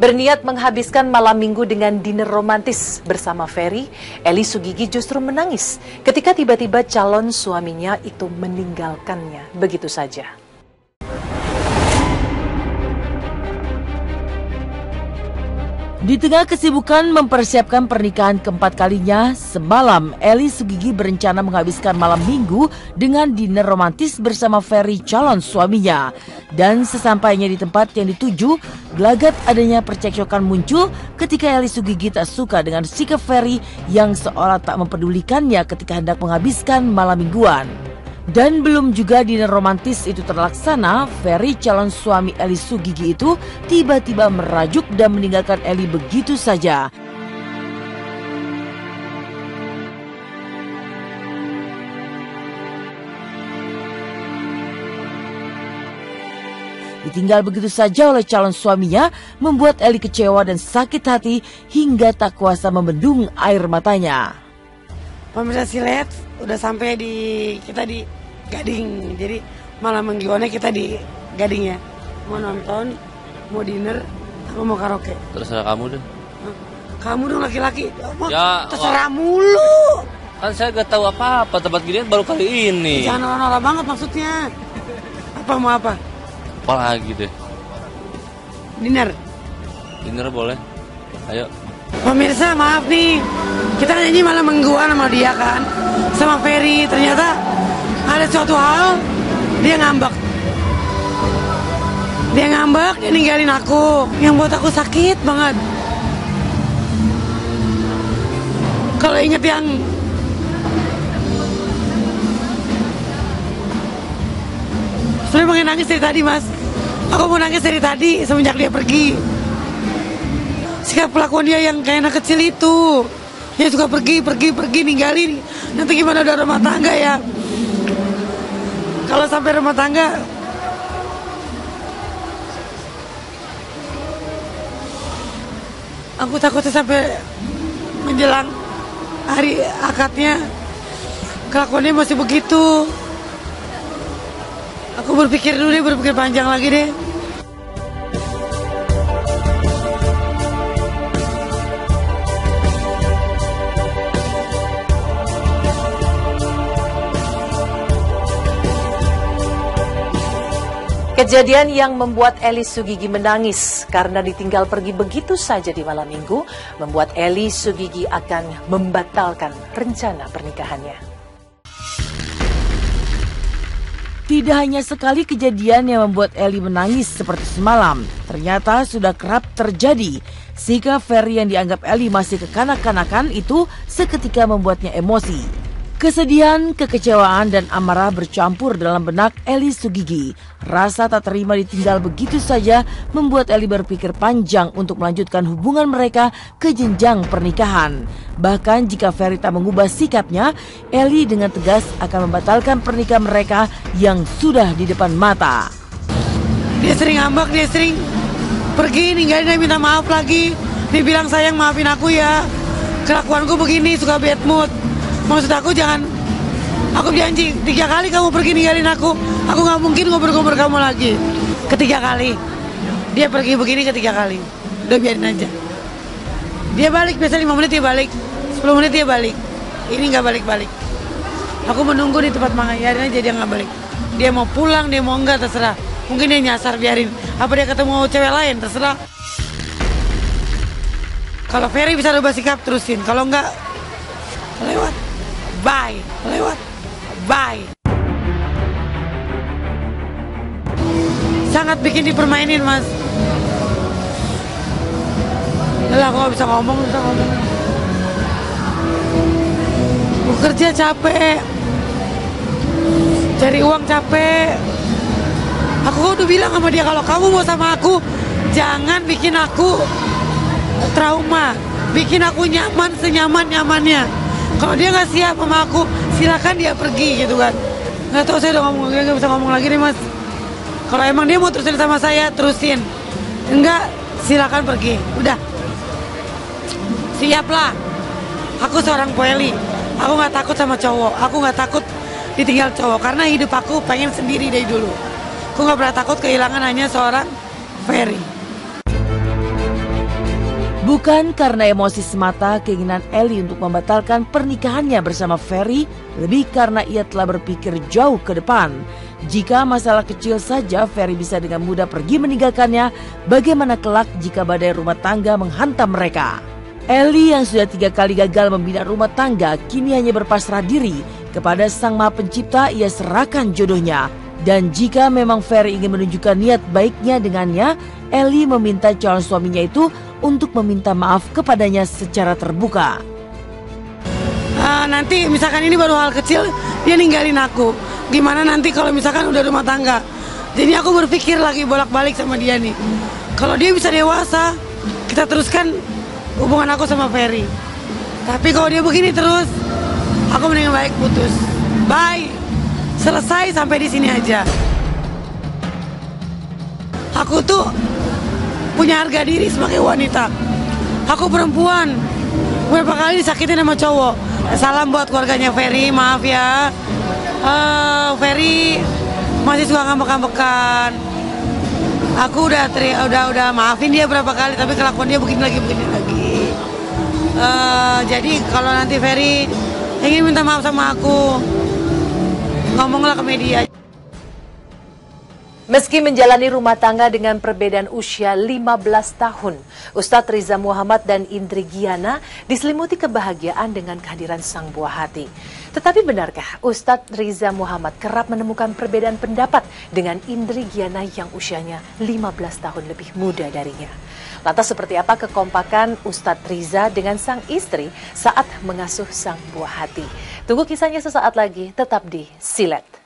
Berniat menghabiskan malam minggu dengan dinner romantis bersama Ferry, Eli Sugigi justru menangis ketika tiba-tiba calon suaminya itu meninggalkannya begitu saja. Di tengah kesibukan mempersiapkan pernikahan keempat kalinya, semalam Eli Sugigi berencana menghabiskan malam minggu dengan dinner romantis bersama Ferry, calon suaminya. Dan sesampainya di tempat yang dituju, gelagat adanya percekcokan muncul ketika Eli Sugigi tak suka dengan sikap Ferry yang seolah tak mempedulikannya ketika hendak menghabiskan malam mingguan. Dan belum juga dinner romantis itu terlaksana, Ferry, calon suami Eli Sugigi itu tiba-tiba merajuk dan meninggalkan Eli begitu saja. Ditinggal begitu saja oleh calon suaminya membuat Eli kecewa dan sakit hati hingga tak kuasa membendung air matanya. Pemirsa Silet, udah sampai kita di Gading, jadi malam mingguannya kita di Gading ya. Mau nonton, mau dinner, aku mau karaoke. Terserah kamu deh. Kamu dong laki-laki, ya, terserah mulu. Kan saya gak tahu apa-apa, tempat ginian baru kali ini. Jangan norak banget maksudnya. Apa mau apa? Apa lagi deh? Dinner. Dinner boleh, ayo. Pemirsa maaf nih, kita nyanyi malam mingguan sama dia kan, sama Ferry. Ternyata ada suatu hal, dia ngambek, dia ninggalin aku, yang buat aku sakit banget. Kalau inget yang saya pengen nangis dari tadi mas, aku mau nangis dari tadi semenjak dia pergi. Sikap pelakuan dia yang kayak anak kecil itu, dia suka pergi ninggalin. Nanti gimana udah rumah tangga ya? Kalau sampai rumah tangga, aku takutnya sampai menjelang hari akadnya kelakuannya masih begitu. Aku berpikir panjang lagi deh. Kejadian yang membuat Eli Sugigi menangis karena ditinggal pergi begitu saja di malam minggu, membuat Eli Sugigi akan membatalkan rencana pernikahannya. Tidak hanya sekali kejadian yang membuat Eli menangis seperti semalam, ternyata sudah kerap terjadi. Sikap Ferry yang dianggap Eli masih kekanak-kanakan itu seketika membuatnya emosi. Kesedihan, kekecewaan, dan amarah bercampur dalam benak Eli Sugigi. Rasa tak terima ditinggal begitu saja membuat Eli berpikir panjang untuk melanjutkan hubungan mereka ke jenjang pernikahan. Bahkan jika Ferry tak mengubah sikapnya, Eli dengan tegas akan membatalkan pernikahan mereka yang sudah di depan mata. Dia sering ngambek, dia sering pergi, ninggalin, dia minta maaf lagi. Dia bilang sayang maafin aku ya, kelakuanku begini, suka bad mood. Maksud aku jangan, aku janji 3 kali kamu pergi ninggalin aku gak mungkin ngobrol-ngobrol kamu lagi. Ketiga kali, dia pergi begini ketiga kali, udah biarin aja. Dia balik, biasa 5 menit dia balik, 10 menit dia balik. Ini gak balik-balik. Aku menunggu di tempat makan, biarin aja dia gak balik. Dia mau pulang, dia mau enggak, terserah. Mungkin dia nyasar, biarin. Apa dia ketemu cewek lain, terserah. Kalau Ferry bisa rubah sikap, terusin. Kalau enggak, lewat. Bye, lewat, bye. Sangat bikin dipermainin mas. Lah aku gak bisa ngomong. Aku kerja capek, cari uang capek. Aku udah bilang sama dia, kalau kamu mau sama aku, jangan bikin aku trauma, bikin aku nyaman senyaman-nyamannya. Kalau dia nggak siap sama aku, silakan dia pergi gitu kan. Nggak tahu, saya udah ngomong, nggak bisa ngomong lagi nih mas. Kalau emang dia mau terusin sama saya, terusin. Enggak, silakan pergi. Udah. Siaplah. Aku seorang Poeli. Aku nggak takut sama cowok. Aku nggak takut ditinggal cowok. Karena hidup aku pengen sendiri dari dulu. Aku nggak pernah takut kehilangan hanya seorang Ferry. Bukan karena emosi semata keinginan Eli untuk membatalkan pernikahannya bersama Ferry, lebih karena ia telah berpikir jauh ke depan. Jika masalah kecil saja Ferry bisa dengan mudah pergi meninggalkannya, bagaimana kelak jika badai rumah tangga menghantam mereka? Eli yang sudah 3 kali gagal membina rumah tangga kini hanya berpasrah diri kepada Sang Maha Pencipta. Ia serahkan jodohnya. Dan jika memang Ferry ingin menunjukkan niat baiknya dengannya, Eli meminta calon suaminya itu untuk meminta maaf kepadanya secara terbuka. Nanti misalkan ini baru hal kecil, dia ninggalin aku. Gimana nanti kalau misalkan udah rumah tangga? Jadi aku berpikir lagi bolak-balik sama dia nih. Kalau dia bisa dewasa, kita teruskan hubungan aku sama Ferry. Tapi kalau dia begini terus, aku mending baik putus. Bye. Selesai sampai di sini aja. Aku tuh punya harga diri sebagai wanita. Aku perempuan. Berapa kali disakitin sama cowok. Salam buat keluarganya Ferry, maaf ya. Ferry masih suka ngambek-ngambekan. Aku udah maafin dia berapa kali, tapi kelakuan dia begini lagi. Jadi kalau nanti Ferry ingin minta maaf sama aku, ngomonglah ke media. Meski menjalani rumah tangga dengan perbedaan usia 15 tahun, Ustadz Riza Muhammad dan Indri Giana diselimuti kebahagiaan dengan kehadiran sang buah hati. Tetapi benarkah Ustadz Riza Muhammad kerap menemukan perbedaan pendapat dengan Indri Giana yang usianya 15 tahun lebih muda darinya? Lantas seperti apa kekompakan Ustadz Riza dengan sang istri saat mengasuh sang buah hati? Tunggu kisahnya sesaat lagi, tetap di Silet.